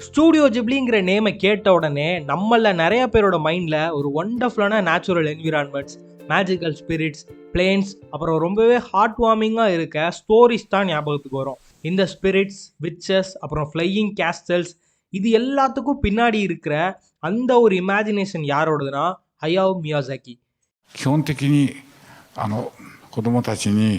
Studio ஜிப்ளிங்கிற நேமை கேட்ட உடனே நம்மள நிறைய பேரோட மைண்டில் ஒரு ஒண்டர்ஃபுல்லான natural environments, magical spirits, plains, அப்புறம் ரொம்பவே ஹார்ட் வார்மிங்காக இருக்க ஸ்டோரிஸ் தான் ஞாபகத்துக்கு வரும். இந்த ஸ்பிரிட்ஸ், விச்சஸ், அப்புறம் ஃப்ளையிங் கேஸ்டல்ஸ், இது எல்லாத்துக்கும் பின்னாடி இருக்கிற அந்த ஒரு இமேஜினேஷன் யாரோடதுன்னா ஹயாவோ மியாசாகி. 基本的に子どもたちに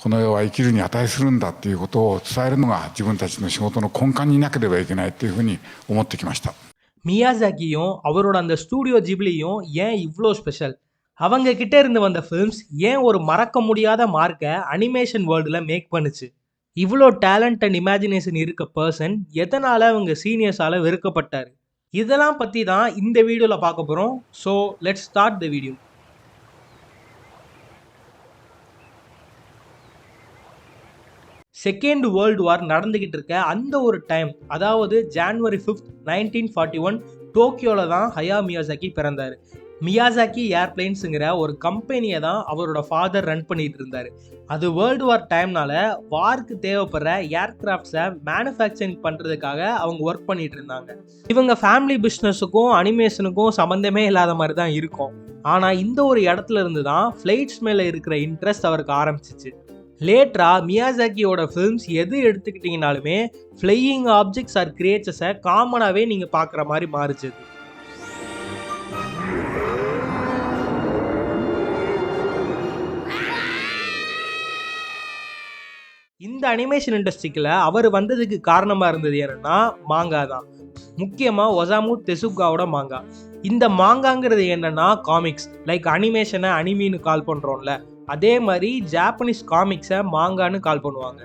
この世は生きるに値するんだっていうことを伝えるのが自分たちの仕事の根幹になければいけないというふうに思ってきました。மியாசாகியும் அவரோட அந்த ஸ்டூடியோ ஜிப்ளியும் ஏன் இவ்வளோ ஸ்பெஷல்? அவங்க கிட்ட இருந்து வந்த ஃபிலிம்ஸ் ஏன் ஒரு மறக்க முடியாத மார்க்கை அனிமேஷன் வேர்ல்டில் மேக் பண்ணுச்சு? இவ்வளோ டேலண்ட் அண்ட் இமேஜினேஷன் இருக்க பர்சன் எதனால் அவங்க சீனியர்ஸால் வெறுக்கப்பட்டார்? இதெல்லாம் பற்றி தான் இந்த வீடியோவில் பார்க்க போகிறோம். So let's start the video. Second world war நடந்துகிட்டு இருக்க அந்த ஒரு டைம், அதாவது ஜான்வரி 5, 1941 டோக்கியோவில் தான் ஹயாவோ மியாசாகி பிறந்தார். மியாசாகி ஏர்பிளைன்ஸுங்கிற ஒரு கம்பெனியை தான் அவரோட ஃபாதர் ரன் பண்ணிட்டு இருந்தார். அது வேர்ல்டு வார் டைம்னால வார்க்கு தேவைப்படுற ஏர்கிராஃப்ட்ஸை மேனுஃபேக்சரிங் பண்ணுறதுக்காக அவங்க ஒர்க் பண்ணிட்டு இருந்தாங்க. இவங்க ஃபேமிலி பிஸ்னஸுக்கும் அனிமேஷனுக்கும் சம்மந்தமே இல்லாத மாதிரி தான் இருக்கும். ஆனால் இந்த ஒரு இடத்துல இருந்து தான் ஃப்ளைட்ஸ் மேலே இருக்கிற இன்ட்ரெஸ்ட் அவருக்கு ஆரம்பிச்சிச்சு. லேட்டரா மியாசாகியோட ஃபிலிம்ஸ் எது எடுத்துக்கிட்டிங்கனாலுமே ஃப்ளையிங் ஆப்ஜெக்ட்ஸ் ஆர் கிரியேச்சர்ஸை காமனாகவே நீங்கள் பார்க்குற மாதிரி மாறிச்சு. இந்த அனிமேஷன் இண்டஸ்ட்ரிக்கில் அவர் வந்ததுக்கு காரணமாக இருந்தது என்னன்னா மாங்கா தான். முக்கியமாக ஒசாமு தெசுகாவோட மாங்கா. இந்த மாங்காங்கிறது என்னன்னா காமிக்ஸ், லைக் அனிமேஷனை அனிமின்னு கால் பண்ணுறோம்ல, அதே மாதிரி ஜாப்பனீஸ் காமிக்ஸை மாங்கான்னு கால் பண்ணுவாங்க.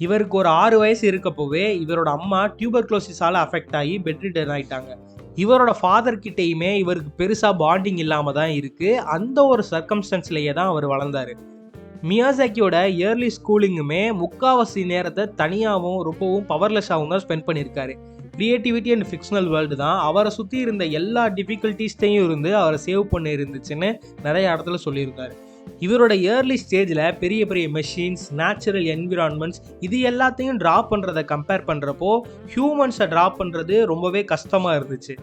இவருக்கு ஒரு 6 வயசு இருக்கப்போவே இவரோட அம்மா டியூபர்குலோசிஸால் அஃபெக்ட் ஆகி பெட்ரிடன் ஆகிட்டாங்க. இவரோட ஃபாதர் கிட்டேயுமே இவருக்கு பெருசாக பாண்டிங் இல்லாமல் தான் இருக்குது. அந்த ஒரு சர்க்கம்ஸ்டன்ஸ்லேயே தான் அவர் வளர்ந்தார். மியாசாகியோட இயர்லி ஸ்கூலிங்குமே முக்காவாசி நேரத்தை தனியாகவும் ரொம்பவும் பவர்லெஸ்ஸாகவும் தான் ஸ்பெண்ட் பண்ணியிருக்காரு. கிரியேட்டிவிட்டி அண்ட் ஃபிக்ஷனல் வேர்ல்டு தான் அவரை சுற்றி இருந்த எல்லா டிஃபிகல்ட்டிஸ்டையும் இருந்து அவரை சேவ் பண்ணி இருந்துச்சுன்னு நிறைய இடத்துல சொல்லியிருக்காரு. இவரோட இயர்லி ஸ்டேஜில் பெரிய பெரிய மெஷின்ஸ், நேச்சுரல் என்விரான்மெண்ட்ஸ், இது எல்லாத்தையும் ட்ரா பண்ணுறதை கம்பேர் பண்ணுறப்போ ஹியூமன்ஸை ட்ரா பண்ணுறது ரொம்பவே கஷ்டமாக இருந்துச்சு.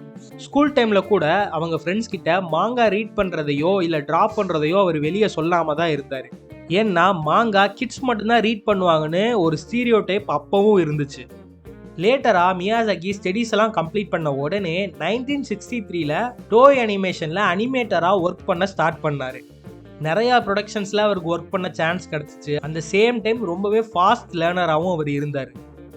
ஸ்கூல் டைமில் கூட அவங்க ஃப்ரெண்ட்ஸ் கிட்ட மாங்கா ரீட் பண்ணுறதையோ இல்லை ட்ரா பண்ணுறதையோ அவர் வெளியே சொல்லாமல் தான் இருந்தார். ஏன்னா மாங்கா கிட்ஸ் மட்டும்தான் ரீட் பண்ணுவாங்கன்னு ஒரு ஸ்டீரியோ டைப் அப்பவும் இருந்துச்சு. லேட்டராக மியாசாகி ஸ்டடீஸ் எல்லாம் கம்ப்ளீட் பண்ண உடனே 1963 டோய் அனிமேஷனில் அனிமேட்டராக ஒர்க் பண்ண ஸ்டார்ட் பண்ணார். நிறையா ப்ரொடக்ஷன்ஸில் அவருக்கு ஒர்க் பண்ண சான்ஸ் கிடச்சிச்சு. அந்த சேம் டைம் ரொம்பவே ஃபாஸ்ட் லேர்னராகவும் அவர் இருந்தார்.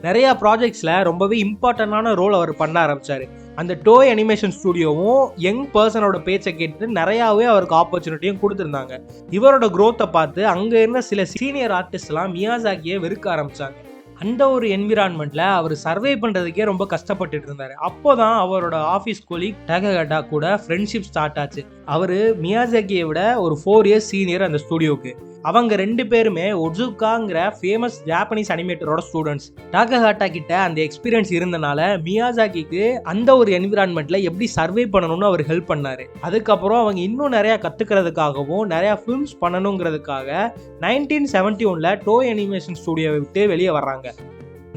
நிறையா ப்ராஜெக்ட்ஸில் ரொம்பவே இம்பார்ட்டண்டான ரோல் அவர் பண்ண ஆரம்பித்தார். அந்த டோய் அனிமேஷன் ஸ்டூடியோவும் யங் பர்சனோட பேச்சை கேட்டு நிறையாவே அவருக்கு ஆப்பர்ச்சுனிட்டியும் கொடுத்துருந்தாங்க. இவரோட க்ரோத்தை பார்த்து அங்கே இருந்த சில சீனியர் ஆர்டிஸ்ட்லாம் மியாசாகியை வெறுக்க ஆரம்பித்தாங்க. அந்த ஒரு என்விரான்மெண்ட்டில் அவர் சர்வே பண்ணுறதுக்கே ரொம்ப கஷ்டப்பட்டுட்டு இருந்தார். அப்போ தான் அவரோட ஆஃபீஸ் கொலீக் டாகஹாட்டா கூட ஃப்ரெண்ட்ஷிப் ஸ்டார்ட் ஆச்சு. அவர் மியாசாகியை விட ஒரு 4 இயர்ஸ் சீனியர் அந்த ஸ்டூடியோவுக்கு. அவங்க 2 பேருமே ஒட்சுகாங்கிற ஃபேமஸ் ஜாப்பனீஸ் அனிமேட்டரோட ஸ்டூடெண்ட்ஸ். டாகஹாட்டா கிட்ட அந்த எக்ஸ்பீரியன்ஸ் இருந்தனால மியாசாகிக்கு அந்த ஒரு என்விரான்மெண்ட்டில் எப்படி சர்வே பண்ணணும்னு அவர் ஹெல்ப் பண்ணார். அதுக்கப்புறம் அவங்க இன்னும் நிறையா கற்றுக்கிறதுக்காகவும் நிறையா ஃபிலிம்ஸ் பண்ணணுங்கிறதுக்காக 1971 டோய் அனிமேஷன் ஸ்டூடியோவை விட்டு வெளியே வர்றாங்க.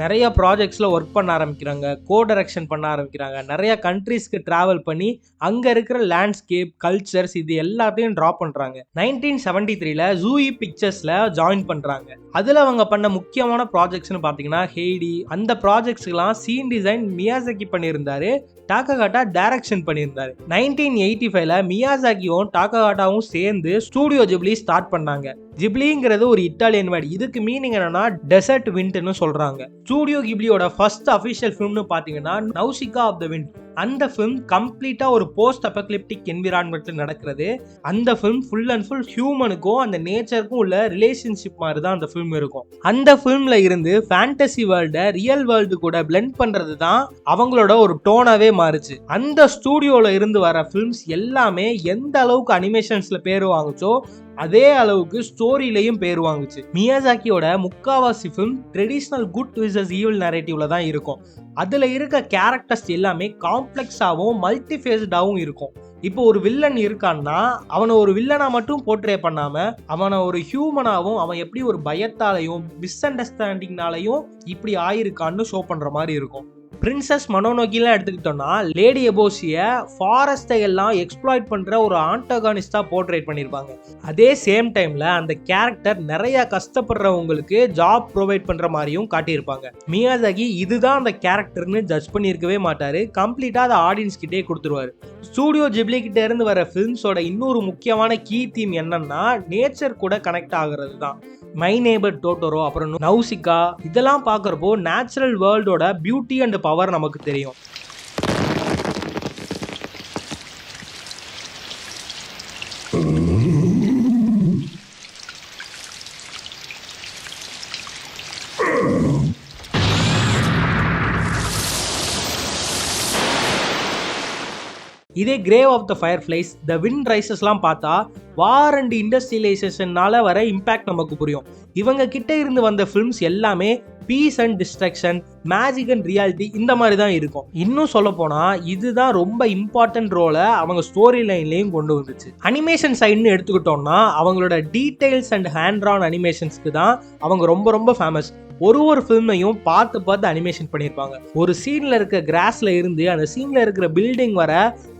நிறைய ப்ராஜெக்ட்ஸில் ஒர்க் பண்ண ஆரம்பிக்கிறாங்க, கோ டைரக்ஷன் பண்ண ஆரம்பிக்கிறாங்க. நிறைய கண்ட்ரீஸ்க்கு ட்ராவல் பண்ணி அங்கே இருக்கிற லேண்ட்ஸ்கேப், கல்ச்சர்ஸ், இது எல்லாத்தையும் ட்ரா பண்ணுறாங்க. 1973 ஜூயி பிக்சர்ஸில் ஜாயின் பண்ணுறாங்க. அதில் அவங்க பண்ண முக்கியமான ப்ராஜெக்ட்ஸ்னு பார்த்தீங்கன்னா ஹெய்டி. அந்த ப்ராஜெக்ட்ஸ்க்கெலாம் சீன் டிசைன் மியாசாகி பண்ணியிருந்தாரு, டாகஹாட்டா டைரக்ஷன் பண்ணியிருந்தாரு. 1985 மியாசாகியும் டாகஹாட்டாவும் சேர்ந்து ஸ்டூடியோ ஜிப்ளி ஸ்டார்ட் பண்ணாங்க. ஜிப்ளிங்கிறது ஒரு இட்டாலியன் வேர்டு. இதுக்கு மீனிங் என்னன்னா டெசர்ட் விண்ட்னு சொல்றாங்க. ஸ்டூடியோ கிப்ளியோட ஃபர்ஸ்ட் அஃபிஷியல் ஃபிலிம்னு பார்த்தீங்கன்னா நௌசிகா ஆஃப் த விண்ட். அந்த ஃபிலிம் கம்ப்ளீட்டா ஒரு போஸ்ட் அபோகலிப்டிக் என்விரான்மெண்ட்ல நடக்கிறது. அந்த ஃபிலிம் ஃபுல் அண்ட் ஃபுல் ஹியூமனுக்கும் அந்த நேச்சருக்கும் உள்ள ரிலேஷன்ஷிப் மாதிரி தான் அந்த ஃபிலிம் இருக்கும். அந்த ஃபிலிம்ல இருந்து ஃபேண்டசி வேர்ல்டை ரியல் வேர்ல்டு கூட பிளெண்ட் பண்றது தான் அவங்களோட ஒரு டோனாவே மாறுச்சு. அந்த ஸ்டூடியோல இருந்து வர ஃபிலிம்ஸ் எல்லாமே எந்த அளவுக்கு அனிமேஷன்ஸ்ல பேர் வாங்குச்சோ அதே அளவுக்கு ஸ்டோரியிலையும் பேர் வாங்குச்சு. மியாசாகியோட முக்காவாசி film traditional good versus evil நரேட்டிவ்ல தான் இருக்கும். அதுல இருக்க கேரக்டர்ஸ் எல்லாமே காம்ப்ளெக்ஸாகவும் மல்டிஃபேஸ்டாகவும் இருக்கும். இப்போ ஒரு வில்லன் இருக்கான்னா அவனை ஒரு வில்லனா மட்டும் போர்ட்ரே பண்ணாம அவனை ஒரு ஹியூமனாகவும் அவன் எப்படி ஒரு பயத்தாலையும் மிஸ் அண்டர்ஸ்டாண்டிங்னாலையும் இப்படி ஆயிருக்கான்னு ஷோ பண்ற மாதிரி இருக்கும். பிரின்சஸ் மனோனோகிலாம் எடுத்துக்கிட்டோம்னா லேடி எபோசிய ஃபாரஸ்ட்டை எல்லாம் எக்ஸ்ப்ளாய்ட் பண்ற ஒரு ஆன்டகானிஸ்டா போர்ட்ரேட் பண்ணியிருப்பாங்க. அதே சேம் டைம்ல அந்த கேரக்டர் நிறைய கஷ்டப்படுறவங்களுக்கு ஜாப் ப்ரொவைட் பண்ற மாதிரியும் காட்டியிருப்பாங்க. மியாசாகி இதுதான் அந்த கேரக்டர்னு ஜட்ஜ் பண்ணியிருக்கவே மாட்டாரு, கம்ப்ளீட்டா அதை ஆடியன்ஸ் கிட்டே கொடுத்துருவாரு. ஸ்டூடியோ ஜிப்லி கிட்ட இருந்து வர ஃபிலிம்ஸோட இன்னொரு முக்கியமான கீ தீம் என்னன்னா நேச்சர் கூட கனெக்ட் ஆகுறது தான். மை நேபர் டோட்டோரோ, அப்புறம் நௌசிகா, இதெல்லாம் பார்க்குறப்போ நேச்சுரல் வேர்ல்டோட பியூட்டி அண்ட் பவர் நமக்கு தெரியும். இதே Grave of the Fireflies, The Wind ரைசஸ்லாம் பார்த்தா வார் அண்ட் இண்டஸ்ட்ரியலைசேஷனால வர இம்பேக்ட் நமக்கு புரியும். இவங்க கிட்ட இருந்து வந்த ஃபிலிம்ஸ் எல்லாமே peace and destruction, magic and reality இந்த மாதிரி தான் இருக்கும். இன்னும் சொல்ல போனா இதுதான் ரொம்ப இம்பார்ட்டன்ட் ரோலை அவங்க ஸ்டோரி லைன்லையும் கொண்டு வந்துச்சு. அனிமேஷன் சைடுன்னு எடுத்துக்கிட்டோம்னா அவங்களோட டீடைல்ஸ் அண்ட் ஹேண்ட் ட்ரான் அனிமேஷன்ஸ்க்கு தான் அவங்க ரொம்ப ரொம்ப ஃபேமஸ். ஒரு ஃபில்மையும் பார்த்து அனிமேஷன் பண்ணியிருப்பாங்க. ஒரு சீன்ல இருக்க கிராஸ்ல இருந்து அந்த சீன்ல இருக்கிற பில்டிங் வர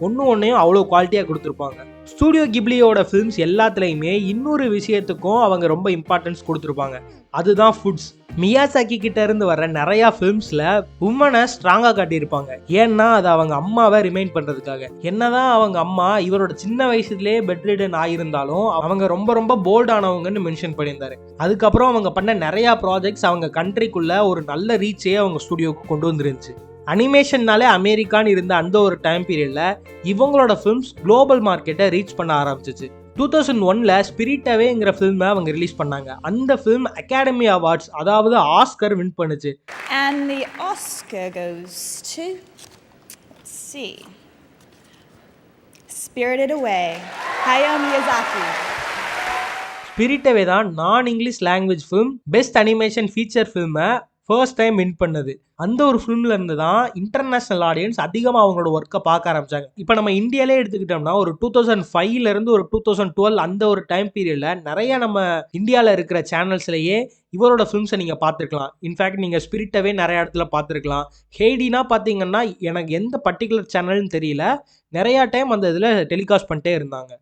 ஒன்றையும் அவ்வளோ குவாலிட்டியாக கொடுத்துருப்பாங்க. ஸ்டூடியோ கிப்லியோட ஃபிலிம்ஸ் எல்லாத்துலேயுமே இன்னொரு விஷயத்துக்கும் அவங்க ரொம்ப இம்பார்ட்டன்ஸ் கொடுத்துருப்பாங்க, அதுதான் ஃபுட்ஸ். மியாசாகி கிட்ட இருந்து வர நிறைய ஃபிலிம்ஸ்ல உமனை ஸ்ட்ராங்கா காட்டியிருப்பாங்க. ஏன்னா அது அவங்க அம்மாவை ரிமைண்ட் பண்றதுக்காக. என்னதான் அவங்க அம்மா இவரோட சின்ன வயசுலேயே பெட் ரிடன் ஆயிருந்தாலும் அவங்க ரொம்ப ரொம்ப போல்டானவங்கன்னு மென்ஷன் பண்ணியிருந்தாரு. அதுக்கப்புறம் அவங்க பண்ண நிறைய ப்ராஜெக்ட்ஸ் அவங்க கண்ட்ரிக்குள்ள ஒரு நல்ல ரீச்சே அவங்க ஸ்டுடியோக்கு கொண்டு வந்துருந்துச்சு. அனிமேஷன்னாலே அமெரிக்கான்னு இருந்த அந்த ஒரு டைம் பீரியட்ல இவங்களோட ஃபிலிம்ஸ் குளோபல் மார்க்கெட்டை ரீச் பண்ண ஆரம்பிச்சிச்சு. 2001ல ஸ்பிரிட்டவேங்கிற ஃபில்மை அவங்க ரிலீஸ் பண்ணாங்க. அந்த ஃபிலிம் அகாடமி அவார்ட்ஸ், அதாவது ஆஸ்கர் வின் பண்ணுச்சு. And the Oscar goes to, let's see, Spirited Away, Hayao Miyazaki. Spirited Away தான் நான் English language film best animation feature ஃபில்மை ஃபர்ஸ்ட் டைம் வின் பண்ணது. அந்த ஒரு ஃபிலிம்ல இருந்து தான் இன்டர்நேஷனல் ஆடியன்ஸ் அதிகமாக அவங்களோட ஒர்க்கை பார்க்க ஆரம்பிச்சாங்க. இப்போ நம்ம இந்தியாவிலே எடுத்துக்கிட்டோம்னா ஒரு 2005ல இருந்து ஒரு 2012 அந்த ஒரு டைம் பீரியட்ல நிறைய நம்ம இந்தியாவில் இருக்கிற சேனல்ஸ்லேயே இவரோட ஃபிலிம்ஸை நீங்கள் பார்த்துருக்கலாம். இன்ஃபேக்ட் நீங்கள் ஸ்பிரிட்டவே நிறைய இடத்துல பார்த்துருக்கலாம். ஹெய்டினா பார்த்தீங்கன்னா எனக்கு எந்த பர்டிகுலர் சேனல்னு தெரியல, நிறையா டைம் அந்த இதில் டெலிகாஸ்ட் பண்ணிட்டே இருந்தாங்க.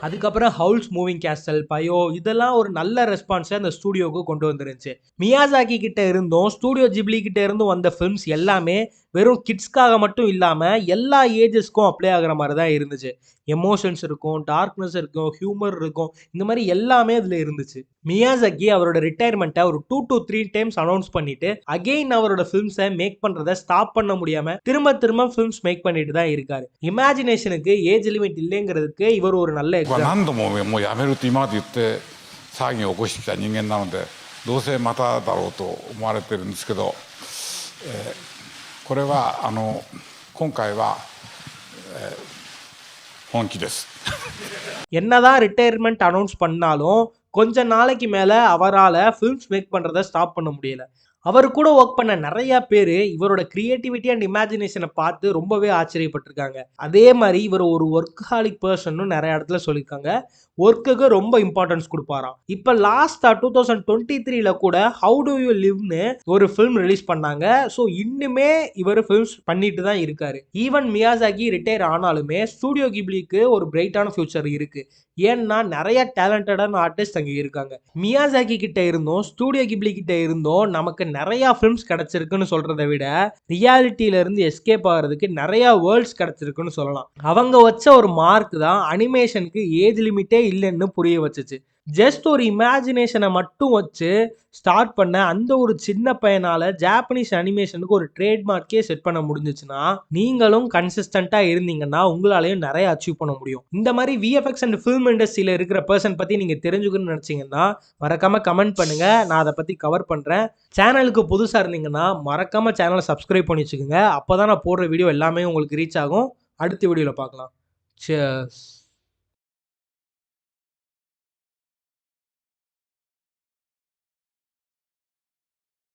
அதுக்கப்புறம் ஹவுல்ஸ் மூவிங் கேஸ்டல், பயோ, இதெல்லாம் ஒரு நல்ல ரெஸ்பான்ஸை அந்த ஸ்டூடியோவுக்கு கொண்டு வந்துருந்துச்சு. மியாசாகி கிட்ட இருந்தும் ஸ்டூடியோ ஜிப்லி கிட்ட இருந்தும் வந்த ஃபிலிம்ஸ் எல்லாமே வெறும் கிட்ஸ்க்காக மட்டும் இல்லாமல் எல்லா ஏஜஸ்க்கும் அப்ளை ஆகிற மாதிரி தான் இருந்துச்சு. எமோஷன்ஸ் இருக்கும், டார்க்னஸ் இருக்கும், ஹியூமர் இருக்கும், இந்த மாதிரி எல்லாமே அதில் இருந்துச்சு. மியாசாகி அவரோட ரிட்டையர்மெண்ட்டை ஒரு 2 to 3 டைம்ஸ் அனௌன்ஸ் பண்ணிட்டு அகெயின் அவரோட ஃபிலிம்ஸை மேக் பண்ணுறதை ஸ்டாப் பண்ண முடியாமல் திரும்ப ஃபிலிம்ஸ் மேக் பண்ணிட்டு தான் இருக்காரு. இமேஜினேஷனுக்கு ஏஜ் லிமிட் இல்லைங்கிறதுக்கு இவர் ஒரு நல்ல எக்ஸாம்பிள். 何度ももうやめるって今まで言って騒ぎを起こしてきた人間なのでどうせまただろうと思われてるんですけど、これは今回は、本気です。என்னதான் ரிட்டையர்மெண்ட் அனௌன்ஸ் பண்ணாலும் கொஞ்ச நாளைக்கு மேலே அவரால் ஃபிலிம்ஸ் மேக் பண்ணுறதை ஸ்டாப் பண்ண முடியல. அவர் கூட ஒர்க் பண்ண நிறைய பேர் இவரோட கிரியேட்டிவிட்டி அண்ட் இமேஜினேஷனை பார்த்து ரொம்பவே ஆச்சரியப்பட்டிருக்காங்க. அதே மாதிரி இவர் ஒரு ஒர்க்ஹாலிக் பர்சன்னு நிறைய இடத்துல சொல்லியிருக்காங்க. ஒர்க்குக்கு ரொம்ப இம்பார்ட்டன்ஸ் கொடுப்பாராம். இப்போ லாஸ்ட்டாக 2023ல கூட ஹவு டு யூ லிவ்னு ஒரு ஃபிலிம் ரிலீஸ் பண்ணாங்க. ஸோ இன்னுமே இவர் ஃபிலிம்ஸ் பண்ணிட்டு தான் இருக்காரு. ஈவன் மியாசாகி ரிட்டையர் ஆனாலுமே ஸ்டூடியோ கிப்லிக்கு ஒரு பிரைட்டான ஃபியூச்சர் இருக்கு. ஏன்னா நிறைய டேலண்டடான ஆர்டிஸ்ட் அங்கே இருக்காங்க. மியாசாகி கிட்ட இருந்தோம் ஸ்டூடியோ கிப்லி கிட்ட இருந்தோம் நமக்கு நிறைய ஃபிலிம்ஸ் கிடைச்சிருக்குன்னு சொல்றதை விட ரியாலிட்டியில இருந்து எஸ்கேப் ஆகிறதுக்கு நிறைய வேர்ல்ட்ஸ் கிடைச்சிருக்குன்னு சொல்லலாம். அவங்க வச்ச ஒரு மார்க் தான் அனிமேஷனுக்கு ஏஜ் லிமிட்டே இல்லைன்னு புரிய வச்சுச்சு. ஜஸ்ட் ஒரு இமேஜினேஷனை மட்டும் வச்சு ஸ்டார்ட் பண்ண அந்த ஒரு சின்ன பையனால ஜாப்பனீஸ் அனிமேஷனுக்கு ஒரு ட்ரேட்மார்க்கே செட் பண்ண முடிஞ்சிச்சுன்னா நீங்களும் கன்சிஸ்டண்டா இருந்தீங்கன்னா உங்களாலையும் நிறைய அச்சீவ் பண்ண முடியும். இந்த மாதிரி விஎஃப்எக்ஸ் அண்ட் ஃபிலிம் இண்டஸ்ட்ரியில இருக்கிற பர்சன் பத்தி நீங்க தெரிஞ்சுக்கணும்னு நினைச்சீங்கன்னா மறக்காம கமெண்ட் பண்ணுங்க, நான் அதை பத்தி கவர் பண்றேன். சேனலுக்கு புதுசா இருந்தீங்கன்னா மறக்காம சேனலை சப்ஸ்கிரைப் பண்ணி வச்சுக்கோங்க. அப்போதான் நான் போடுற வீடியோ எல்லாமே உங்களுக்கு ரீச் ஆகும். அடுத்த வீடியோல பார்க்கலாம். Cheers.